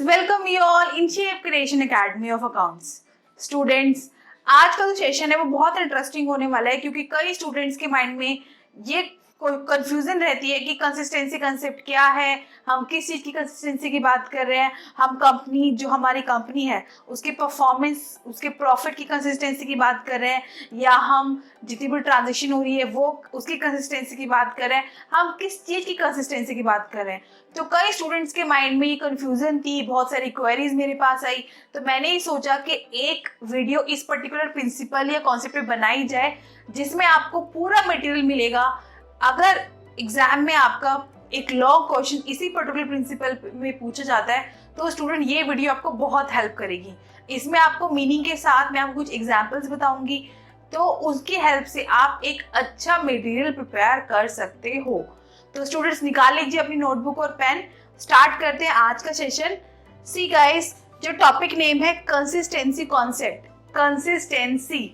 Welcome you all in shape creation academy of accounts. Students, आज का जो session है वो बहुत इंटरेस्टिंग होने वाला है क्योंकि कई स्टूडेंट्स के माइंड में ये कोई कंफ्यूजन रहती है कि कंसिस्टेंसी कंसेप्ट क्या है, हम किस चीज़ की कंसिस्टेंसी की बात कर रहे हैं, हम कंपनी जो हमारी कंपनी है उसके परफॉर्मेंस उसके प्रॉफिट की कंसिस्टेंसी की बात कर रहे हैं, या हम जितनी भी ट्रांजेक्शन हो रही है वो उसकी कंसिस्टेंसी की बात कर रहे हैं, हम किस चीज़ की कंसिस्टेंसी की बात कर रहे हैं। तो कई स्टूडेंट्स के माइंड में ये कंफ्यूजन थी, बहुत सारी क्वेरीज मेरे पास आई, तो मैंने ही सोचा कि एक वीडियो इस पर्टिकुलर प्रिंसिपल या कॉन्सेप्ट पे बनाई जाए जिसमें आपको पूरा मटेरियल मिलेगा। अगर एग्जाम में आपका एक लॉन्ग क्वेश्चन इसी पर्टिकुलर प्रिंसिपल में पूछा जाता है तो स्टूडेंट ये वीडियो आपको बहुत हेल्प करेगी। इसमें आपको मीनिंग के साथ मैं आपको कुछ एग्जाम्पल्स बताऊंगी, तो उसकी हेल्प से आप एक अच्छा मटेरियल प्रिपेयर कर सकते हो। तो स्टूडेंट्स निकाल लीजिए अपनी नोटबुक और पेन, स्टार्ट करते हैं आज का सेशन। सी गाइस, जो टॉपिक नेम है कंसिस्टेंसी कॉन्सेप्ट, कंसिस्टेंसी।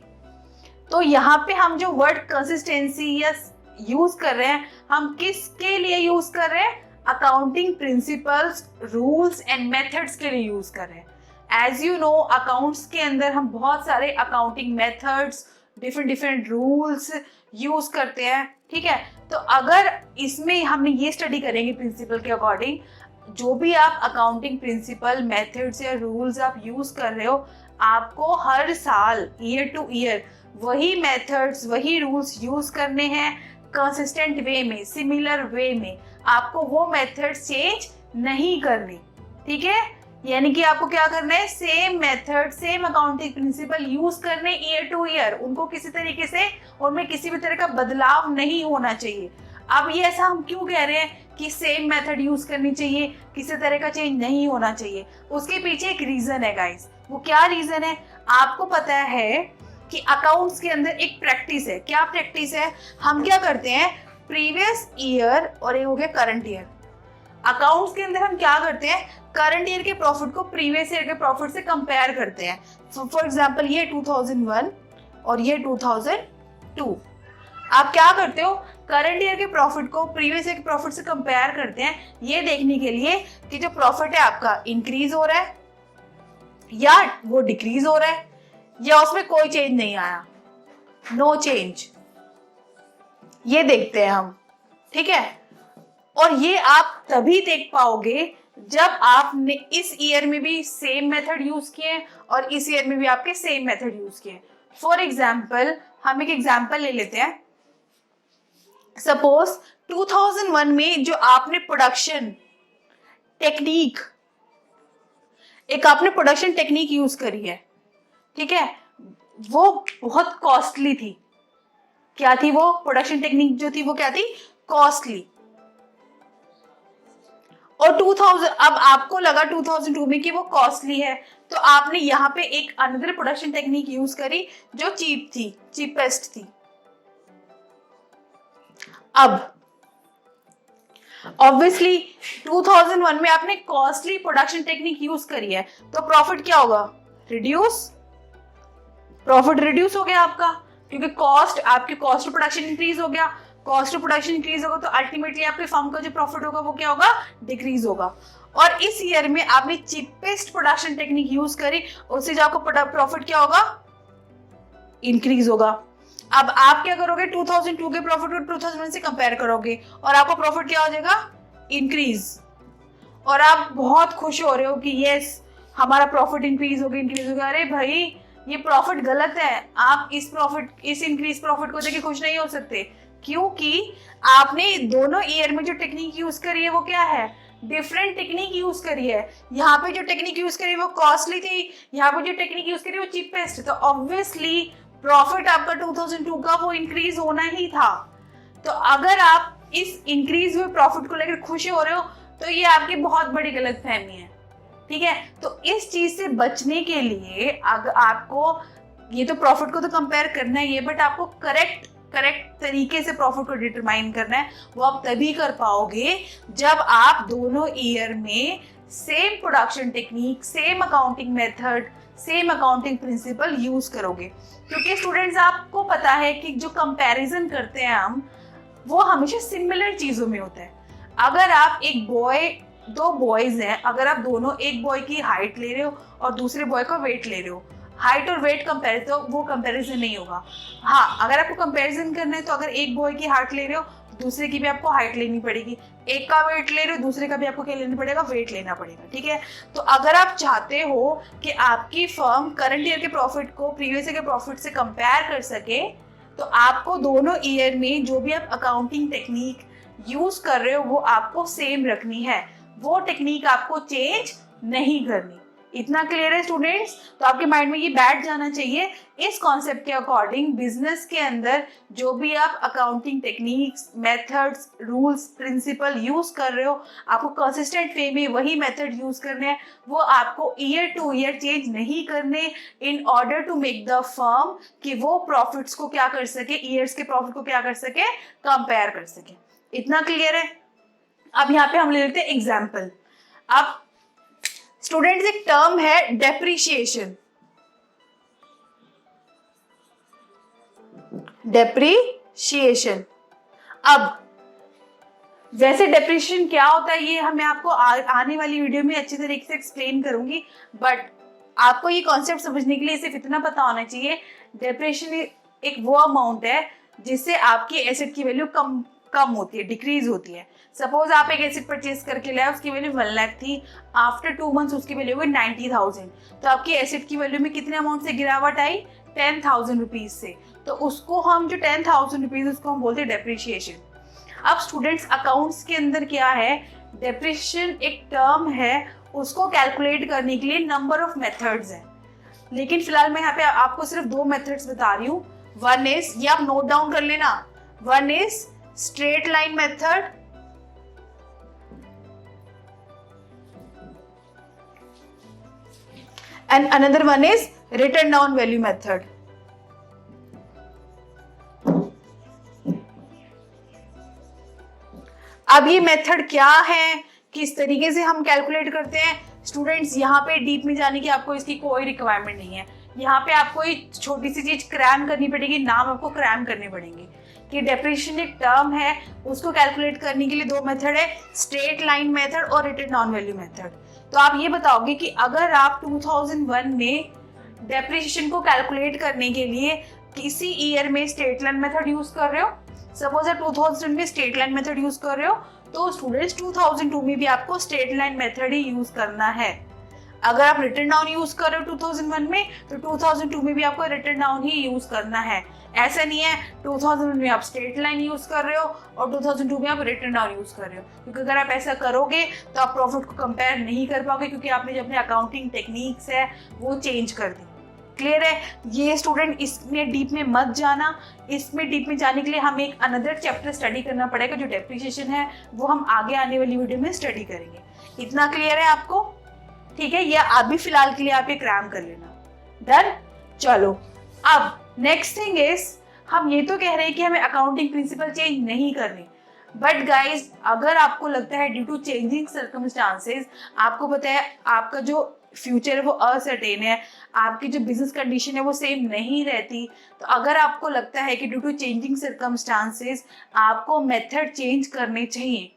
तो यहाँ पे हम जो वर्ड कंसिस्टेंसी या यूज कर रहे हैं, हम किसके लिए यूज कर रहे हैं? Accounting principles, rules and methods के लिए यूज कर रहे हैं। एज यू नो, अकाउंट्स के अंदर हम बहुत सारे accounting methods, different rules use करते हैं, ठीक है। तो अगर इसमें हमने ये स्टडी करेंगे प्रिंसिपल के अकॉर्डिंग, जो भी आप अकाउंटिंग प्रिंसिपल, मेथड्स या रूल्स आप यूज कर रहे हो, आपको हर साल ईयर टू ईयर वही मेथड्स, वही रूल्स यूज करने हैं कंसिस्टेंट वे में, सिमिलर वे में। आपको वो मेथड्स चेंज नहीं करनी, ठीक है। यानी कि आपको क्या करना है? Same method, same accounting principle use करने ईयर टू ईयर। उनको किसी तरीके से उनमें किसी भी तरह का बदलाव नहीं होना चाहिए। अब ये ऐसा हम क्यों कह रहे हैं कि सेम मेथड यूज करनी चाहिए, किसी तरह का चेंज नहीं होना चाहिए? उसके पीछे एक रीजन है गाइस। वो क्या रीजन है? आपको पता है कि अकाउंट्स के अंदर एक प्रैक्टिस है। क्या प्रैक्टिस है? हम क्या करते हैं, प्रीवियस ईयर और ये हो गया करंट ईयर। अकाउंट्स के अंदर हम क्या करते हैं, करंट ईयर के प्रॉफिट को प्रीवियस ईयर के प्रॉफिट से कंपेयर करते हैं। फॉर एग्जांपल ये 2001 और ये 2002। आप क्या करते हो, करंट ईयर के प्रॉफिट को प्रीवियस ईयर के प्रॉफिट से कंपेयर करते हैं, ये देखने के लिए कि जो प्रॉफिट है आपका इंक्रीज हो रहा है या वो डिक्रीज हो रहा है, या उसमें कोई चेंज नहीं आया, नो चेंज, ये देखते हैं हम, ठीक है। और ये आप तभी देख पाओगे जब आपने इस ईयर में भी सेम मेथड यूज किए और इस ईयर में भी आपके सेम मेथड यूज किए। फॉर एग्जाम्पल, हम एक एग्जाम्पल ले लेते हैं। सपोज 2001 में जो आपने प्रोडक्शन टेक्निक, एक आपने प्रोडक्शन टेक्निक यूज करी है, ठीक है, वो बहुत कॉस्टली थी। क्या थी वो प्रोडक्शन टेक्निक? जो थी वो क्या थी? कॉस्टली। और 2000, अब आपको लगा 2002 में कि वो कॉस्टली है, तो आपने यहाँ पे एक अनदर प्रोडक्शन टेक्निक यूज करी जो चीप थी, चीपेस्ट थी। अब ऑब्वियसली 2001 में आपने कॉस्टली प्रोडक्शन टेक्निक यूज करी है, तो प्रॉफिट क्या होगा? रिड्यूस। प्रॉफिट रिड्यूस हो गया आपका, क्योंकि कॉस्ट, आपकी कॉस्ट ऑफ प्रोडक्शन इंक्रीज हो गया। कॉस्ट ऑफ प्रोडक्शन इंक्रीज होगा तो अल्टीमेटली आपके फर्म का जो प्रॉफिट होगा वो क्या होगा? डिक्रीज होगा। और इस ईयर में आपने चीपेस्ट प्रोडक्शन टेक्निक यूज करी, उससे जो आपको प्रॉफिट क्या होगा? इंक्रीज होगा। अब आप क्या करोगे, 2002 के प्रॉफिट को 2001 से कंपेयर करोगे और आपको प्रॉफिट क्या हो जाएगा? इंक्रीज। और आप बहुत खुश हो रहे हो कि यस हमारा प्रॉफिट इंक्रीज हो गया। अरे भाई, ये प्रॉफिट गलत है। आप इस इंक्रीज प्रॉफिट को देख के खुश नहीं हो सकते, क्योंकि आपने दोनों ईयर में जो टेक्निक यूज करी है वो क्या है? डिफरेंट टेक्निक यूज करी है। यहाँ पे जो टेक्निक यूज करी वो कॉस्टली थी, यहाँ पे जो टेक्निक यूज करी वो चीपेस्ट। तो ऑब्वियसली प्रॉफिट आपका 2002 का वो इंक्रीज होना ही था। तो अगर आप इस इंक्रीज हुए प्रॉफिट को लेकर खुश हो रहे हो तो ये आपकी बहुत बड़ी गलतफहमी है, ठीक है। तो इस चीज से बचने के लिए अगर आपको ये तो प्रॉफिट को तो कंपेयर करना ही है, बट आपको करेक्ट तरीके से प्रॉफिट को डिटरमाइन करना है। वो आप तभी कर पाओगे जब आप दोनों ईयर में same production technique, same accounting method, same accounting principle use करोगे। क्योंकि स्टूडेंट्स, आपको पता है कि जो कंपैरिजन करते हैं हम, वो हमेशा सिमिलर चीजों में होता है। अगर आप एक बॉय दो बॉयज हैं, अगर आप दोनों, एक बॉय की हाइट ले रहे हो और दूसरे बॉय का वेट ले रहे हो, हाइट और वेट कंपेयर, तो वो कंपैरिजन नहीं होगा। हाँ, अगर आपको कंपैरिजन करना है तो अगर एक बॉय की हाइट ले रहे हो दूसरे की भी आपको हाइट लेनी पड़ेगी, एक का वेट ले रहे हो दूसरे का भी आपको क्या लेना पड़ेगा, वेट लेना पड़ेगा। ठीक है, तो अगर आप चाहते हो कि आपकी फर्म करंट ईयर के प्रॉफिट को प्रीवियस ईयर के प्रॉफिट से कंपेयर कर सके, तो आपको दोनों ईयर में जो भी आप अकाउंटिंग टेक्निक यूज कर रहे हो वो आपको सेम रखनी है, वो टेक्निक आपको चेंज नहीं करनी। इतना क्लियर है स्टूडेंट्स? तो आपके माइंड में ये बैठ जाना चाहिए। इस कॉन्सेप्ट के अकॉर्डिंग बिजनेस के अंदर जो भी आप accounting techniques, methods, rules, principal use कर रहे हो, आपको कंसिस्टेंट वे में वही मेथड यूज करने हैं, वो आपको ईयर टू ईयर चेंज नहीं करने, in order to make the firm कि वो प्रॉफिट्स को क्या कर सके, ईयर्स के प्रॉफिट को क्या कर सके, कंपेयर कर सके। इतना क्लियर है? अब यहाँ पे हम ले लेते हैं एग्जाम्पल। अब स्टूडेंट्स, एक टर्म है डेप्रिशिएशन। डेप्रिशिएशन, अब वैसे डेप्रिशिएशन क्या होता है ये मैं आपको आने वाली वीडियो में अच्छी तरीके से एक्सप्लेन करूंगी, बट आपको ये कॉन्सेप्ट समझने के लिए सिर्फ इतना पता होना चाहिए, डेप्रिशिएशन एक वो अमाउंट है जिससे आपकी एसेट की वैल्यू कम होती है, डिक्रीज होती है। सपोज आप एक एसेट परचेज करके लाए, उसकी वैल्यू 1 लाख थी, आफ्टर 2 मंथ्स उसकी वैल्यू हुई 90,000, तो आपकी एसेट की वैल्यू में कितने अमाउंट से गिरावट आई, 10,000 रुपीज से। तो उसको हम जो 10,000 रुपीज उसको हम बोलते हैं डेप्रिशिएशन। अब स्टूडेंट्स, अकाउंट्स के अंदर क्या है, डेप्रिशिएशन एक टर्म है, उसको कैलकुलेट करने के लिए नंबर ऑफ मेथड्स है, लेकिन फिलहाल मैं यहाँ पे आपको सिर्फ 2 मेथड्स बता रही हूँ। वन इज, ये आप नोट डाउन कर लेना, one is straight line method and another one is written down value method. अब ये मेथड क्या है, किस तरीके से हम कैलकुलेट करते हैं, स्टूडेंट्स यहाँ पे डीप में जाने की आपको इसकी कोई रिक्वायरमेंट नहीं है। यहाँ पे आपको एक छोटी सी चीज क्रैम करनी पड़ेगी, नाम आपको क्रैम करने पड़ेंगे कि डेप्रिशिएशन एक टर्म है, उसको कैलकुलेट करने के लिए 2 मेथड है, स्ट्रेट लाइन मेथड और रिटन डाउन वैल्यू मेथड। तो आप ये बताओगे कि अगर आप 2001 में डेप्रिशिएशन को कैलकुलेट करने के लिए किसी ईयर में स्ट्रेट लाइन मेथड यूज कर रहे हो, सपोज आप 2000 में स्ट्रेट लाइन मेथड यूज कर रहे हो, तो स्टूडेंट्स 2002 में भी आपको स्ट्रेट लाइन मेथड ही यूज करना है। अगर आप रिटन डाउन यूज कर रहे हो 2001 में, तो 2002 में भी आपको रिटन डाउन ही यूज करना है। ऐसा नहीं है 2000 में आप स्ट्रेट लाइन यूज कर रहे हो और 2002 में आप रिटन डाउन यूज कर रहे हो, क्योंकि अगर आप ऐसा करोगे तो आप प्रॉफिट को कंपेयर नहीं कर पाओगे, क्योंकि आपने जो अपने अकाउंटिंग टेक्निक्स है वो चेंज कर दी। क्लियर है? ये स्टूडेंट इसमें डीप में मत जाना, इसमें डीप में जाने के लिए हमें एक अनदर चैप्टर स्टडी करना पड़ेगा, जो डेप्रिशिएशन है वो हम आगे आने वाली वीडियो में स्टडी करेंगे। इतना क्लियर है आपको? ठीक है, ये अभी फिलहाल के लिए आप ये क्रैम कर लेना। डन? चलो, अब नेक्स्ट थिंग इज, हम ये तो कह रहे हैं कि हमें अकाउंटिंग प्रिंसिपल चेंज नहीं करनी, बट गाइज अगर आपको लगता है ड्यू टू चेंजिंग सर्कमस्टांसेस, आपको पता है आपका जो फ्यूचर है वो अनसर्टेन है, आपकी जो बिजनेस कंडीशन है वो सेम नहीं रहती, तो अगर आपको लगता है कि ड्यू टू चेंजिंग सर्कमस्टांसेस आपको मेथड चेंज करने चाहिए,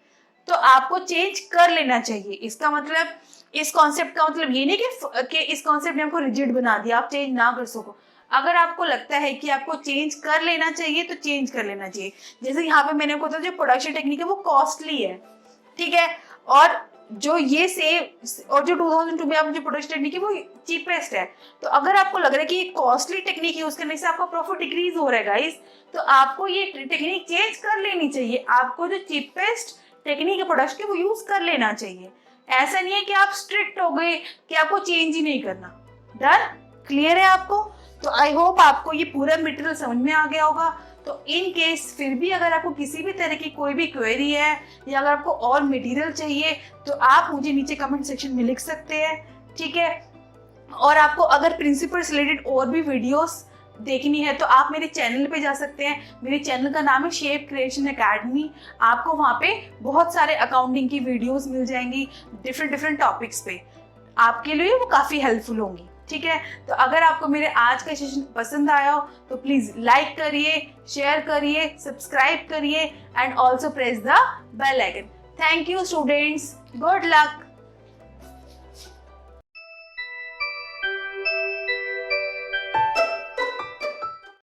तो आपको चेंज कर लेना चाहिए। इसका मतलब, इस कॉन्सेप्ट का मतलब ये नहीं कि इस कॉन्सेप्ट ने आपको रिजिड बना दिया, आप चेंज ना कर सको। अगर आपको लगता है कि आपको चेंज कर लेना चाहिए तो चेंज कर लेना चाहिए। जैसे यहाँ पे मैंने आपको बताया जो प्रोडक्शन टेक्निक है वो कॉस्टली है, ठीक है, और जो ये सेव और जो 2002 में आप जो प्रोडक्शन टेक्निक है वो चीपेस्ट है। तो अगर आपको लग रहा है कि कॉस्टली टेक्निक यूज करने से आपका प्रॉफिट डिक्रीज हो रहा है गाइस, तो आपको ये टेक्निक चेंज कर लेनी चाहिए। आपको जो चीपेस्ट टेक्निक है प्रोडक्शन की वो यूज कर लेना चाहिए। ऐसा नहीं है कि आप स्ट्रिक्ट हो गए कि आपको चेंज ही नहीं करना। डन? क्लियर है आपको? तो आई होप आपको ये पूरा मटेरियल समझ में आ गया होगा। तो इन केस फिर भी अगर आपको किसी भी तरह की कोई भी क्वेरी है या अगर आपको और मटेरियल चाहिए तो आप मुझे नीचे कमेंट सेक्शन में लिख सकते हैं, ठीक है। और आपको अगर प्रिंसिपल से रिलेटेड और भी वीडियोस देखनी है तो आप मेरे चैनल पे जा सकते हैं। मेरे चैनल का नाम है शेप क्रिएशन एकेडमी। आपको वहाँ पे बहुत सारे अकाउंटिंग की वीडियोस मिल जाएंगी डिफरेंट टॉपिक्स पे, आपके लिए वो काफ़ी हेल्पफुल होंगी, ठीक है। तो अगर आपको मेरे आज का सेशन पसंद आया हो तो प्लीज लाइक करिए, शेयर करिए, सब्सक्राइब करिए and also press the bell icon. Thank you students, good luck.